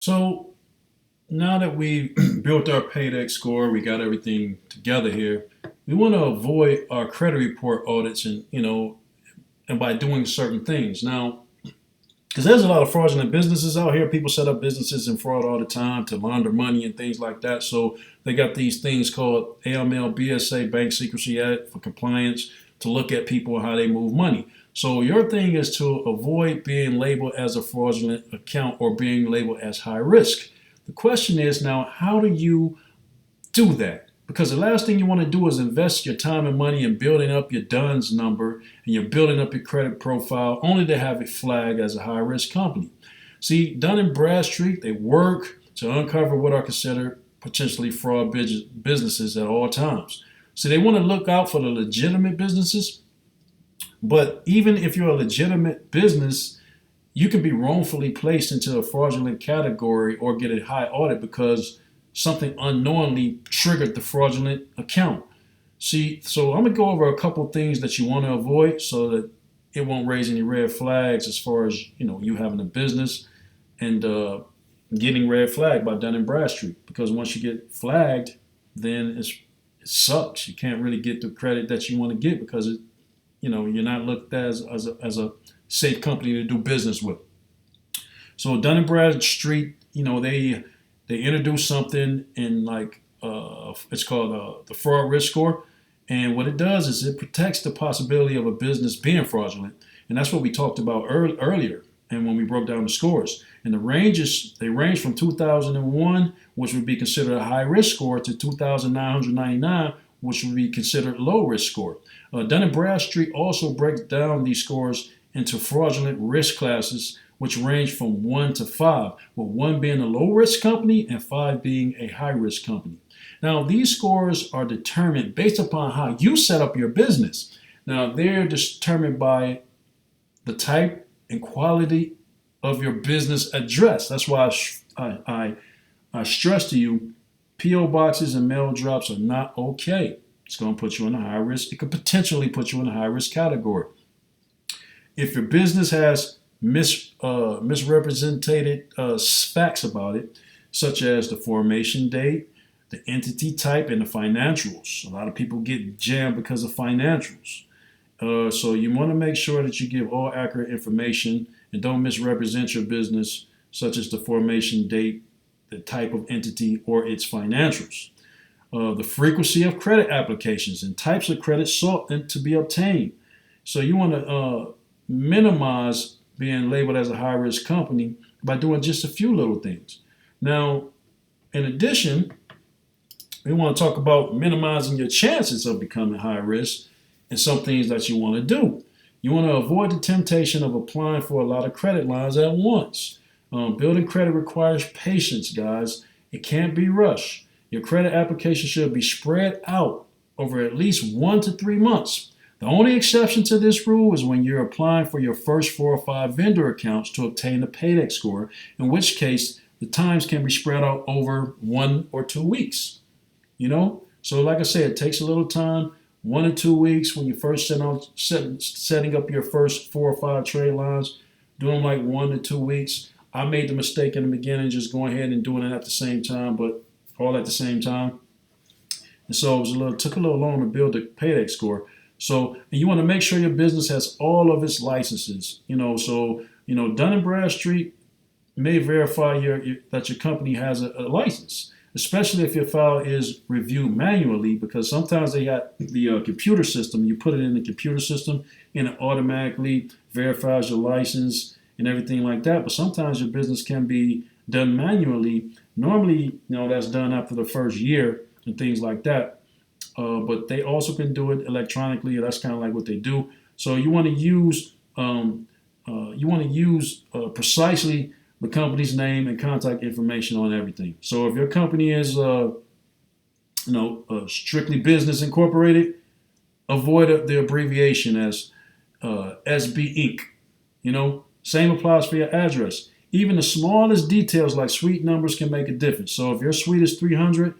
So now that we built our paydex score, we got everything together here. We want to avoid our credit report audits, and by doing certain things. Now, because there's a lot of fraudulent businesses out here. People set up businesses and fraud all the time to launder money and things like that. So they got these things called AML, BSA, Bank Secrecy Act for compliance to look at people and how they move money. So your thing is to avoid being labeled as a fraudulent account or being labeled as high risk. The question is now, how do you do that? Because the last thing you want to do is invest your time and money in building up your DUNS number and you're building up your credit profile only to have it flagged as a high risk company. See, Dun and Bradstreet, they work to uncover what are considered potentially fraud businesses at all times. So they want to look out for the legitimate businesses, but even if you're a legitimate business, you can be wrongfully placed into a fraudulent category or get a high audit because something unknowingly triggered the fraudulent account. See, so I'm gonna go over a couple things that you want to avoid so that it won't raise any red flags as far as you having a business and getting red flagged by Dun and Bradstreet. Because once you get flagged, then it sucks. You can't really get the credit that you want to get because you're not looked at as a safe company to do business with. So Dun and Bradstreet, they introduced something in it's called the fraud risk score, and what it does is it protects the possibility of a business being fraudulent, and that's what we talked about earlier, and when we broke down the scores. And they range from 2001, which would be considered a high risk score, to 2,999, which would be considered low risk score. Dun and Bradstreet also breaks down these scores into fraudulent risk classes, which range from 1 to 5, with 1 being a low-risk company and 5 being a high-risk company. Now, these scores are determined based upon how you set up your business. Now, they're determined by the type and quality of your business address. That's why I stress to you, P.O. boxes and mail drops are not okay. It's going to put you in a high risk. It could potentially put you in a high-risk category. If your business has misrepresented facts about it, such as the formation date, the entity type, and the financials. A lot of people get jammed because of financials. So you want to make sure that you give all accurate information and don't misrepresent your business, such as the formation date, the type of entity, or its financials. The frequency of credit applications and types of credit sought and to be obtained. So you want to minimize being labeled as a high-risk company by doing just a few little things. Now, in addition, we want to talk about minimizing your chances of becoming high risk and some things that you want to do. You want to avoid the temptation of applying for a lot of credit lines at once. Building credit requires patience, guys. It can't be rushed. Your credit application should be spread out over at least 1 to 3 months. The only exception to this rule is when you're applying for your first 4 or 5 vendor accounts to obtain the paydex score, in which case the times can be spread out over 1 or 2 weeks. So like I said, it takes a little time, 1 or 2 weeks when you first setting up your first 4 or 5 trade lines. Do them like 1 to 2 weeks. I made the mistake in the beginning just going ahead and doing it at the same time, but all at the same time. And so it took a little long to build the paydex score. So you want to make sure your business has all of its licenses. Dun and Bradstreet may verify that your company has a license, especially if your file is reviewed manually, because sometimes they got the computer system. You put it in the computer system and it automatically verifies your license and everything like that. But sometimes your business can be done manually. Normally, that's done after the first year and things like that. But they also can do it electronically. That's kind of like what they do. So you want to use precisely the company's name and contact information on everything. So if your company is strictly business incorporated, avoid the abbreviation as SB Inc. Same applies for your address. Even the smallest details like suite numbers can make a difference. So if your suite is 300,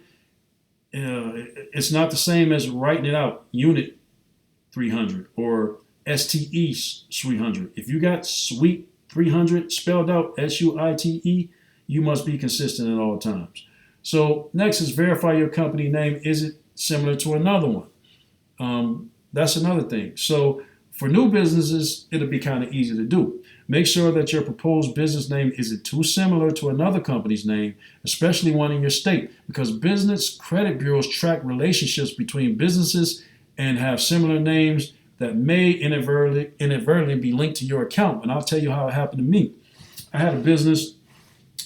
it's not the same as writing it out, unit 300 or STE 300. If you got suite 300 spelled out SUITE, you must be consistent at all times. So next is verify your company name. Is it similar to another one? That's another thing. So for new businesses, it'll be kind of easy to do. Make sure that your proposed business name isn't too similar to another company's name, especially one in your state, because business credit bureaus track relationships between businesses and have similar names that may inadvertently be linked to your account. And I'll tell you how it happened to me. I had a business.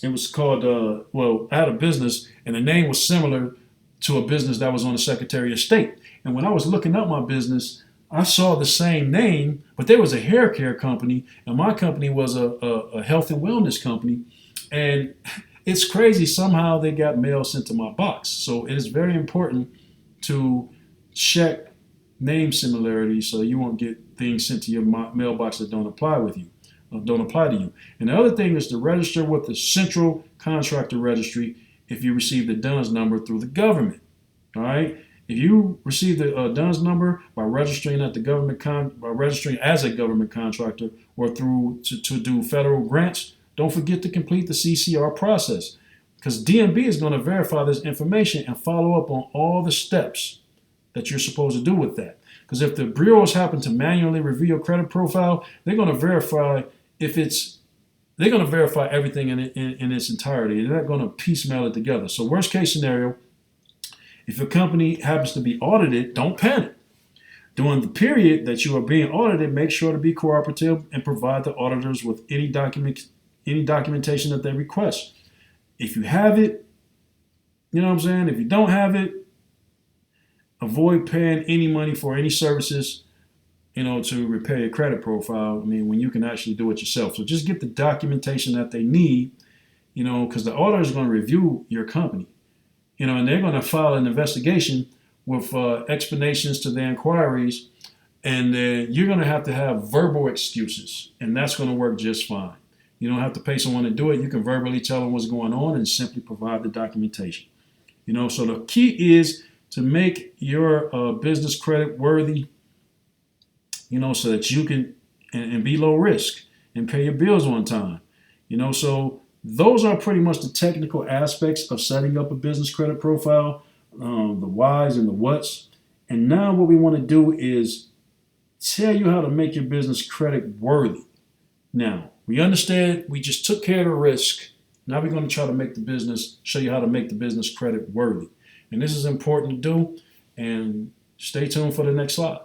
It was called, I had a business, and the name was similar to a business that was on the Secretary of State. And when I was looking up my business, I saw the same name, but there was a hair care company, and my company was a health and wellness company. And it's crazy. Somehow they got mail sent to my box. So it is very important to check name similarity so you won't get things sent to your mailbox that don't apply to you. And the other thing is to register with the Central Contractor Registry if you receive the DUNS number through the government. All right. If you receive the DUNS number by registering at the government by registering as a government contractor or through to do federal grants, don't forget to complete the CCR process, because DMB is going to verify this information and follow up on all the steps that you're supposed to do with that. Because if the bureaus happen to manually review your credit profile, they're going to verify everything in its entirety. They're not going to piecemeal it together. So worst case scenario, if your company happens to be audited, don't panic. During the period that you are being audited, make sure to be cooperative and provide the auditors with any documentation that they request. If you have it, you know what I'm saying? If you don't have it, avoid paying any money for any services, to repair your credit profile. When you can actually do it yourself. So just get the documentation that they need, because the auditor is going to review your company, and they're going to file an investigation with explanations to their inquiries, and you're going to have verbal excuses, and that's going to work just fine. You don't have to pay someone to do it. You can verbally tell them what's going on and simply provide the documentation. So the key is to make your business credit worthy, so that you can and be low risk and pay your bills on time. So those are pretty much the technical aspects of setting up a business credit profile, the whys and the whats. And now what we want to do is tell you how to make your business credit worthy. Now, we understand we just took care of the risk. Now we're going to try to show you how to make the business credit worthy. And this is important to do. And stay tuned for the next slide.